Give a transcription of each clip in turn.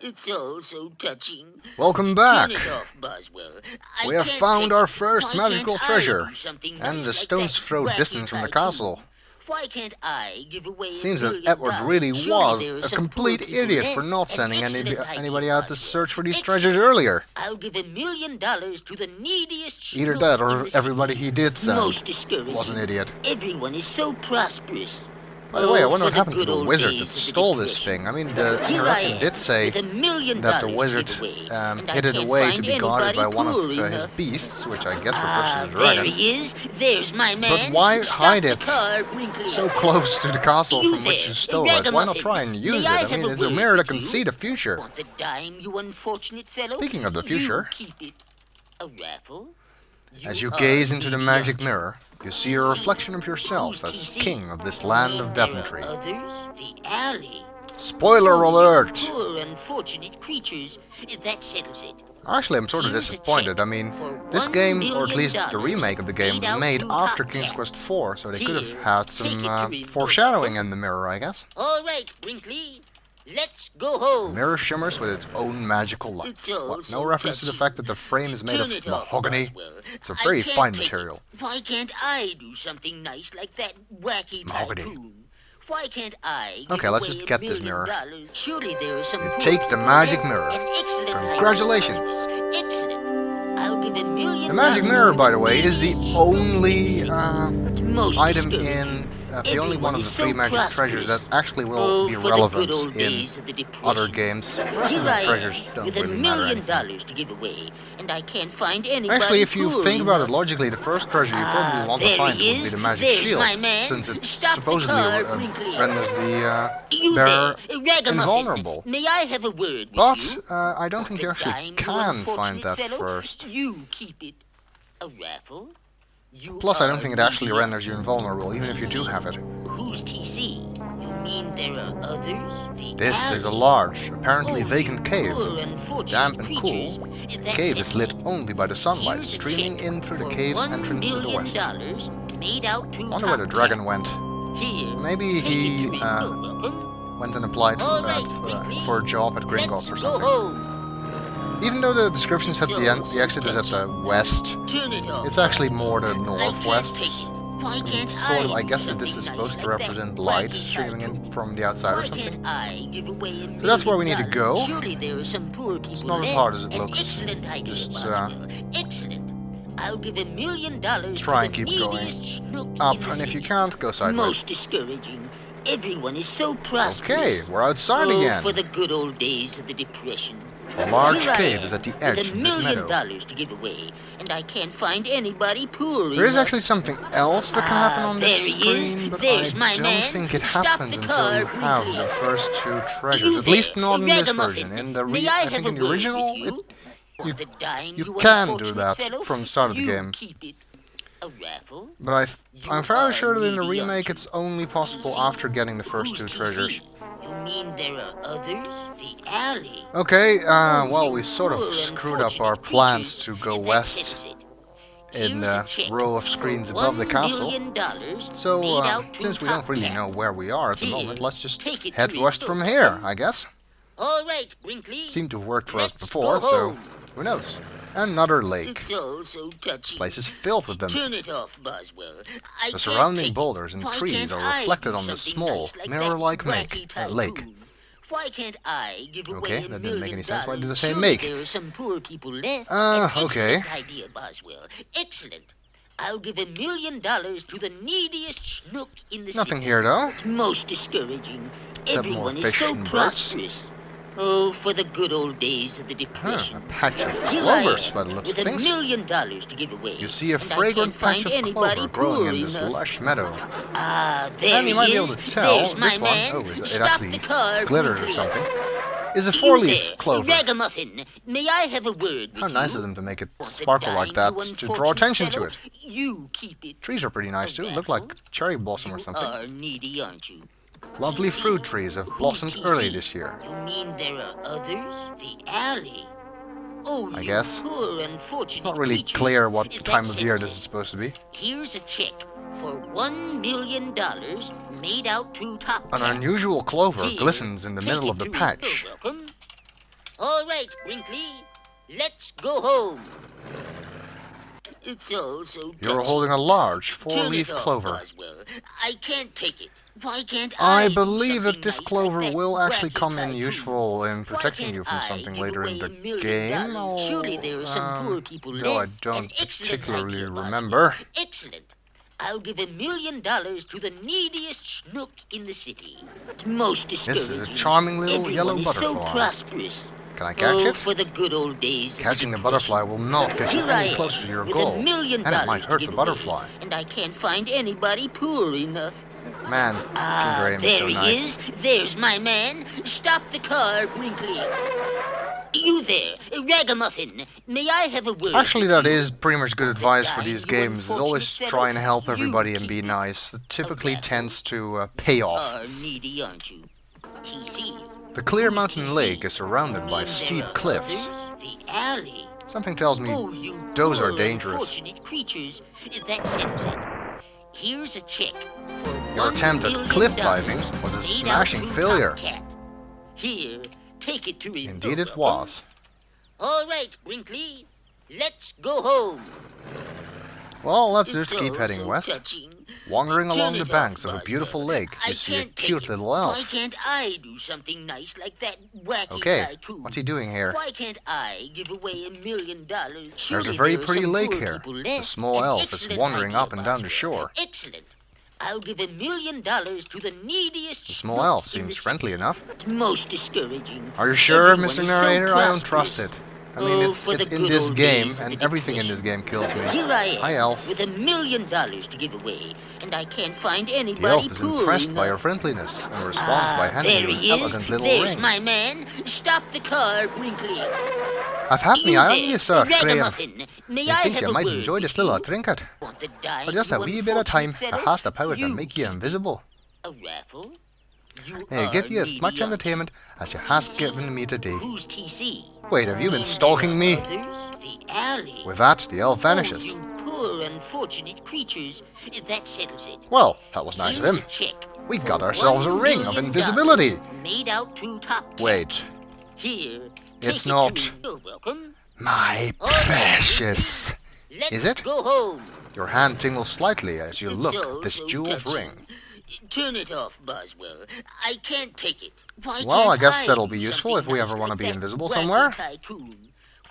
It's all so touching. Welcome back. Turn it off, Boswell. We have found our first magical treasure, and the stone's throw distance from the castle. Why can't I give away Seems $1 that million? Edward really Surely there are was a some complete poor people idiot left. for not An sending excellent anybody idea, out to Boswell. search for these Excellent. treasures earlier. I'll give $1 million to the neediest Either schnook that in or the city. everybody he did send Most discouraging. was an idiot. Everyone is so prosperous. By the way, I wonder for what happened to good the old wizard days that of the stole this Depression. thing. I mean, the Here I introduction am, did say with $1 million that the to wizard give away, and I hid it can't away to find be guarded by anybody one of poor his enough. beasts, which I guess Ah, refers to the there dragon. he is. There's my man. But why Stop hide the it car, Brinkley. so close to the castle You from which there, you stole it? Why not ragamuffin. try and May use it? I I have mean, a it's a word mirror that with can you? see the future. Want the dime, you unfortunate fellow? Speaking of the future, you keep it. A raffle? as you are gaze into the needy, magic aren't you? mirror, you see a reflection of yourself Who's as TC? king of this land of There are Devonry. others? The alley. Spoiler Oh, you alert! poor unfortunate creatures. That settles it. Actually, I'm sort of Here's a disappointed. check I mean, for this $1 game, or at million least the remake of the game, made was out made to after Top King's Cat. Quest IV, so they could Here, have had take some it to him, foreshadowing in the mirror, I guess. All right, Brinkley. Let's go home. The mirror shimmers with its own magical light. It's all What, no so reference to the touchy. fact that the frame is made Turn of it off, mahogany? Boswell. It's a I very can't fine take material. it. Why can't I do something nice like that wacky Mahogany. tycoon? Why can't I give Okay, let's away just $1 get this million? mirror. Surely there are some You poor take the people magic left. mirror. An excellent idea. Congratulations. Excellent. I'll give $1 million. The magic mirror, by the way, is the neediest only Most item discouraging. in the only one of the Everyone is three so magic treasures prosperous. that actually will Oh, be for the relevant good old in days of the Depression. other games. The rest Here of the I treasures am, don't with really $1 matter million anything. to give away, and I can't find anybody. Actually, if you poor think about it enough. logically, the first treasure you probably want to there find he would be is. the magic There's shield, my man. since it Stop the supposedly car, Brinkley. renders the You bearer there, ragamuffin. invulnerable. May I have a word with But you? I don't think The you actually dime, you can find unfortunate that fellow? first. You keep it. A raffle? You Plus, I don't are think it actually needy. renders you invulnerable, even if you do have it. Who's TC? You mean there are others? The This is a alley? large, apparently Oh, vacant you cave. poor unfortunate Damp and creatures. cool, the That cave is settles lit it. only by the sunlight Here's a streaming check in through the for cave's $1 entrance to the west. million made out to Wonder where the Top dragon Cat. went. Here, Maybe take it he to him. You're welcome. went and applied All right, Brinkley. for a job at Gringotts Let's or go something. home. Even though the description said the exit is at the west, Turn it off. it's actually more the I can't northwest. take it. Why can't Sort of, I do guess that this something is nice supposed to like that represent light wacky streaming in tycoon? from the outside or Why something. can't I give away $1 So that's where we need to million? go. Surely there are some poor people not as left. hard as it An looks. Excellent idea, Just, Boswell. Excellent. I'll give $1 million Try to and the keep going neediest schnook up, in the and if you city. can't, go sideways. Most discouraging. Everyone is so prosperous. Okay, we're outside Oh, again. for the good old days of the Depression. A large Here I cave am, is at the with edge $1 of this million meadow. to give away, and I can't find anybody poor There is enough. actually something else that can happen on there this he is. screen, but There's I my don't man. think it Stop happens the until car, you have Brinkley. the first two treasures. You At least there, not in this ragamuffin. version. In the May I have think a in the word original, with you? you Want the dime, you you can do unfortunate that fellow? from the start of the You game. keep it. A raffle? But I'm You fairly are sure that in the needy, aren't remake you? it's only possible TC? after getting the first Who's two TC? treasures. You mean there are others? The alley? Okay, Oh, well, you we sort of poor screwed up unfortunate our plans creatures. to go That west settles it. in Here's a the check row of for screens above the $1 castle. million So, made out to since we Top don't really Cat. know where we are at the Here, moment, let's just take it head to west me. from here, I guess. All right, Brinkley. Seemed to have worked for us Let's before, go so home. who knows? Another lake. It's all so touchy. Place is filled with them. Turn it off, Boswell. I The can't surrounding take it. boulders and Why trees can't are I reflected do on the something small, nice like mirror-like that wacky lake. tycoon? Why can't I give away Okay, $1 that didn't make million? any sense. Why did they say Surely make? There are some poor people left. Okay. Excellent idea, Boswell. Excellent. I'll give $1 million to the neediest schnook in the Nothing city. here, though. It's most discouraging. Except more Everyone is fish so and birds. prosperous. Oh, for the good old days of the Huh, Depression. a patch of Here I clovers, am, by the looks with of $1 things. million to give away. You see a and I fragrant can't patch find of anybody clover growing poor in this enough. lush meadow. Ah, there And you he might be is. able to tell There's this my one, man. oh, it Stop actually the car, glitters or Brinkley. something, is a You four-leaf there, clover. ragamuffin. May I have a word with How nice you? of them to make it Want the sparkle like dime, that you to draw unfortunate attention to fellow? it. You keep it. Trees are pretty nice A too, look like raffle? cherry blossom or You something. are needy, aren't you? Lovely TC? fruit trees have blossomed TC? early this year. You mean there are others? The alley? Oh, I you guess. poor unfortunate It's not really creatures. clear what That time of year settles this it. is supposed to be. Here's a check for $1 million made out to Top An Cat. unusual clover Here, glistens in the take middle it of the to patch. You're welcome. All right, Brinkley. Let's go home. It's all so touchy. You're holding a large Turn four-leaf it off, clover. Boswell. I can't take it. Why can't I do believe that something this nice clover like that will actually wacky come in tycoon? useful in Why protecting can't you from I something give later in away the $1 million? game. Surely there are some poor people though I left. don't An excellent particularly idea, Boswell. remember. Excellent. I'll give $1 million to the neediest schnook in the city. It's most This discouraging. is a charming little Everyone yellow is so butterfly. prosperous. Can I catch it? For the good old days. Catching the of butterfly will not get you Here I any am, closer to your with goal, $1 million and it might to hurt give the away, butterfly. and I can't find anybody poor enough. Man, King Graham is There so he nice. is. There's my man. Stop the car, Brinkley. You there, Ragamuffin. May I have a word? Actually, that with you? is pretty much good advice for these you games, is always unfortunate try and help fellow. everybody You and be keep it. nice. It typically raffle. tends to pay You off. are needy, aren't you? TC. The Clear Who's Mountain TC? Lake is surrounded by Mean steep there are cliffs. others? The alley. Something tells me Oh, you those are poor, dangerous. unfortunate creatures. That settles it. Here's a check for Your attempt $1 at million cliff diving was a made smashing out to failure. Tomcat. Here, take it to him. Indeed it Welcome. was. All right, Brinkley. Let's go home. Well, let's It's just keep all heading so west. touching. Wandering Turn along the it banks off, of a Boswell. beautiful lake, I you see a can't take cute it. little Why elf. can't I do something nice like that wacky Okay, tycoon? what's he doing here? Why can't I give away $1 million? There's Surely a very there are pretty some lake poor here. people The left. small An elf is excellent wandering idea, up and down the Boswell. shore. Excellent. I'll give $1 million to the neediest. The small schnook elf in seems the friendly city. enough. It's most discouraging. Are you sure, Everyone Mr. is so Narrator? I don't trust prosperous. it. I mean, it's for the in good this old game, days of and the everything in this Depression. game kills me. Here I am, Hi, elf. with $1 million to give away, and I can't find The anybody elf is poor impressed by your enough. friendliness and responds by handing There you an he is. elegant little There's ring. my man. Stop the car, Brinkley. I've had me You eye on there, you, sir, Graham. Ragamuffin. May I Methinks have you a might word enjoy this with little you? trinket. Want the dime, For just a you wee bit of time, unfortunate it fellow? has the power to You make you keep it. invisible. A raffle? You Hey, are give you as needy, much aren't you? entertainment as you has given me today. Who's TC? Wait, have you been Mean stalking there me? are others? The alley. With that, the elf Oh, vanishes. you poor unfortunate creatures. That settles it. Well, that was nice of Here's him. a check We for got ourselves a $1 ring of million invisibility. made out to Top Cat. Wait, Here, it's take it not. to me. You're welcome. My All right, precious. Let's Is it? go home. Your hand tingles slightly as you It's look all at this so jeweled touching. ring. Turn it off, Boswell. I can't take it. Why Well, I can't guess that'll do be useful something if we nice ever want to like be that invisible wacky somewhere. Tycoon?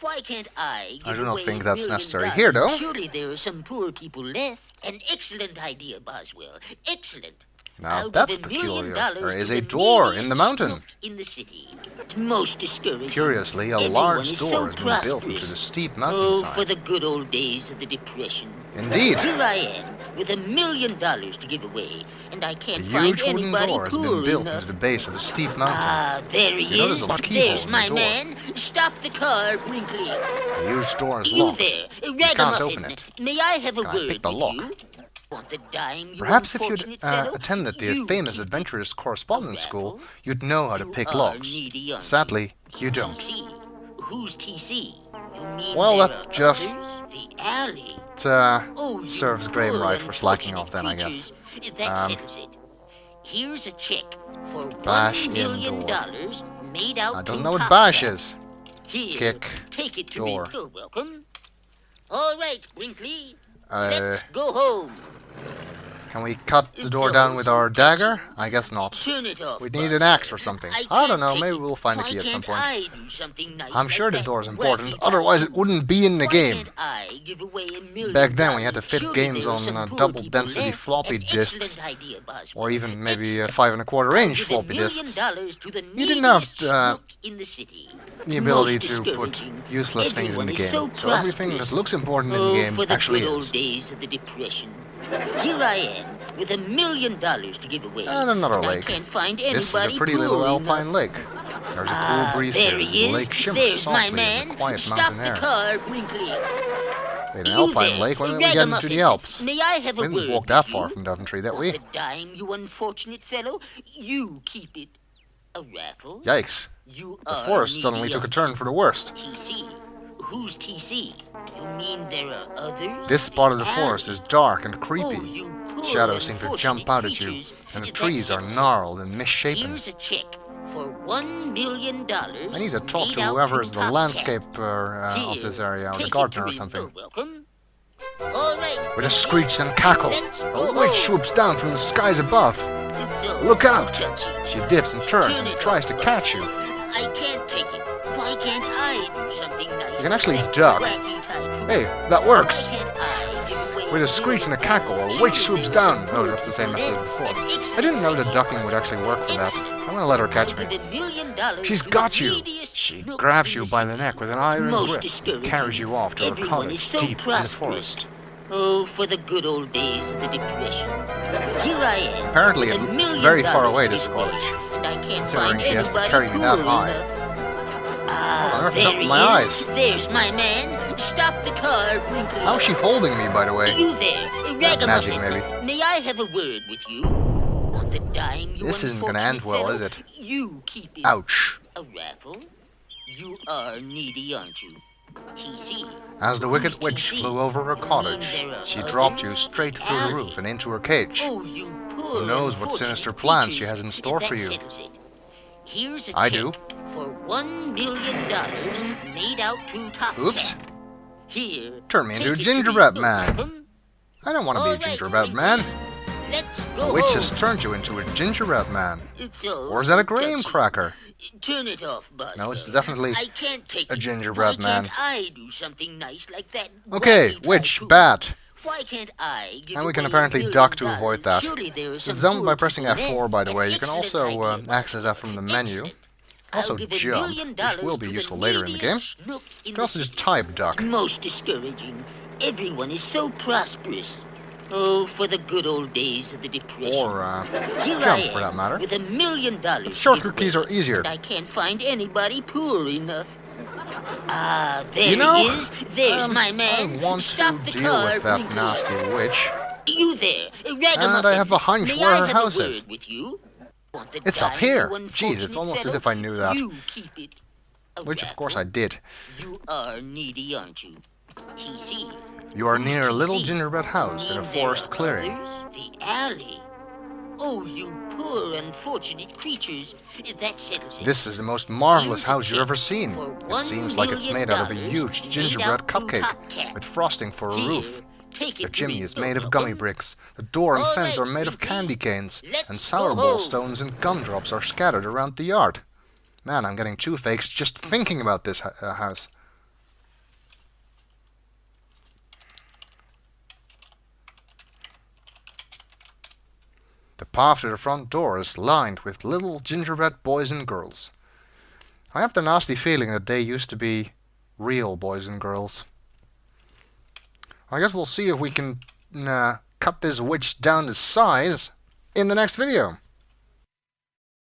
Why can't I I give do not away think $1 that's million? necessary here, though. Surely there are some poor people left. An excellent idea, Boswell. Excellent. Now I'll that's give $1 million peculiar. There to is the a door in neediest the mountain. schnook in the city. It's most discouraging. Curiously, a Everyone large is door so has been built into prosperous. the steep Oh, mountainside. for the good old days of the Depression. Indeed. Here I am, with $1 million to give away, and I A can't find huge wooden anybody door has poor been built enough. into the base of the steep mountain. There he You know, there's is. a lock keyhole There's in my the door. man. Stop the car, Brinkley. The huge door is You locked. there, can't Ragamuffin. open it. May I have a Can I word pick the with lock? you? Want the dime, you Perhaps if you'd unfortunate fellow? attended the You famous keep it. adventurous correspondence school, raffle? you'd know how to You pick are locks. needy, aren't you? Sadly, you don't. TC. Who's TC? You mean Well, there that are just- others? The alley. It Oh, you serves Graham poor right for slacking off unfortunate then, I guess. creatures. That settles it. Here's a check for Bash $1 million in made out I to don't know what Top bash Cat. is. Here, Kick take it to door. me. You're welcome. All right, Brinkley. Uh, Let's go home. Can we cut the It's door down all with so our touchy. dagger? I guess not. Turn it off. We'd need Boswell. an axe or something. I can't don't know, take maybe it. we'll find a Why key at some can't point. I do something nice I'm like sure this that door is wacky important, otherwise it tycoon? wouldn't be in the Why game. can't I give away $1 million? Back then we had to fit Surely games there are on some poor double people density left. floppy An disks, excellent idea, Boswell. or even maybe Excellent. 5 1/4 I'll inch give floppy $1 million disks. to the You didn't have neediest schnook in the city. The ability Most to put discouraging. useless things in Everyone the is game. so So everything prosperous. that looks important in Oh, the game for the actually good old is. days of the Depression. Here I am, with $1 million to give away. And another and lake. I can't find anybody This is a pretty little poor alpine enough. lake. There's a cool breeze there here. he The is. lake shimmers There's my softly in man. the quiet Stop mountain the air. car, Brinkley. An You alpine there, lake when we get into Ragamuffin. the Alps. May I have a We word didn't walk that with far you? from Daventry, did Want we? the dime, you unfortunate fellow? You keep it. A raffle? Yikes. You The are forest needy, suddenly took a aren't turn for the worst. you? TC. Who's TC? You mean there are others? This part of the alley. forest is dark and Oh, creepy. you poor Shadows seem to jump unfortunate out at you, creatures. and the That trees are settles it. gnarled and misshapen. Here's a check For $1 million. I need to talk to whoever is the landscaper of this area, or the gardener or something. Welcome. All right. With a screech and cackle, a witch swoops down from the skies above. Look out! She dips and turns and tries to catch you. I can't take it. Why can't I do something nice? You can actually duck. Hey, that works! With a screech and a cackle, a witch swoops down. Oh, that's the same message before. I didn't know that ducking would actually work for that. I'm gonna let her catch me. She's got you! She grabs you by the neck with an iron grip and carries you off to her cottage deep in the forest. Oh, for the good old days of the Depression. Here I am. Apparently it's very far away, this cottage. And I can't Considering find she has to anybody carry me that cool high. enough. Ah, Oh, there there's he my is. eyes. There's my man. Stop the car, Brinkley. How's she holding me, by the way? You there, Magic, ragamuffin. maybe. May I have a word with you? On the dime, you This isn't gonna unfortunate end well, fellow. is it? You keep it. Ouch. A raffle? You are needy, aren't you? TC. As the wicked witch flew over her cottage, she dropped you straight through the roof and into her cage. Oh, you poor Who knows what unfortunate sinister plans she creatures. has in store for That you? settles it. Here's a I check do. for $1 million made out to Top Oops. Cat. Here. Turn me into a take it to gingerbread be man. welcome. I don't want to be All a right, gingerbread Brinkley. man. Let's The go witch home. has turned you into a gingerbread man. It's all Or is that a so graham touchy. cracker? Turn it off, Buzz. No, it's definitely I can't take a it. gingerbread Why man. can't I do something nice like that? Okay, wacky witch, tycoon? bat. Why can't I give And we can away apparently $1 duck to million? avoid that. Surely there are some It's done by poor pressing people F4, there. by the way. An You can excellent also idea, access that from the menu. Excellent. Also I'll give $1 jump, million which will be to the useful later in the game. neediest snook in You can the also just city. type duck. Most discouraging. Everyone is so prosperous. Oh, for the good old days of the Depression. Or Here I jump, am, for that matter. with $1 million. But shortcut keys are easier. And I can't find anybody poor enough. Ah, there You know, he is. There's my I man. want Stop to the deal car, with that Brinkley. nasty witch. You there, ragamuffin. And I have a hunch May where I her have house a is. word with you? Want the It's up dime, here. you Jeez, it's unfortunate almost as fellow? if I knew that. You keep it. A Which, of course, raffle. I did. You are needy, aren't you? TC. You are Who's near a little TC? gingerbread house in a There forest are clearing. others? The alley. Oh, you poor unfortunate creatures. That settles it. This is the most marvelous Here's a house you've check ever seen. for It seems like it's made out of a $1 huge made gingerbread out to cupcake Top Cat. with frosting for a Here, roof. take The it to chimney me. is made of gummy bricks. The door and All fence are right, made of Brinkley. candy canes. Let's And go sour ball home. stones and gumdrops are scattered around the yard. Man, I'm getting toothaches just thinking about this house. The path to the front door is lined with little gingerbread boys and girls. I have the nasty feeling that they used to be real boys and girls. I guess we'll see if we can cut this witch down to size in the next video.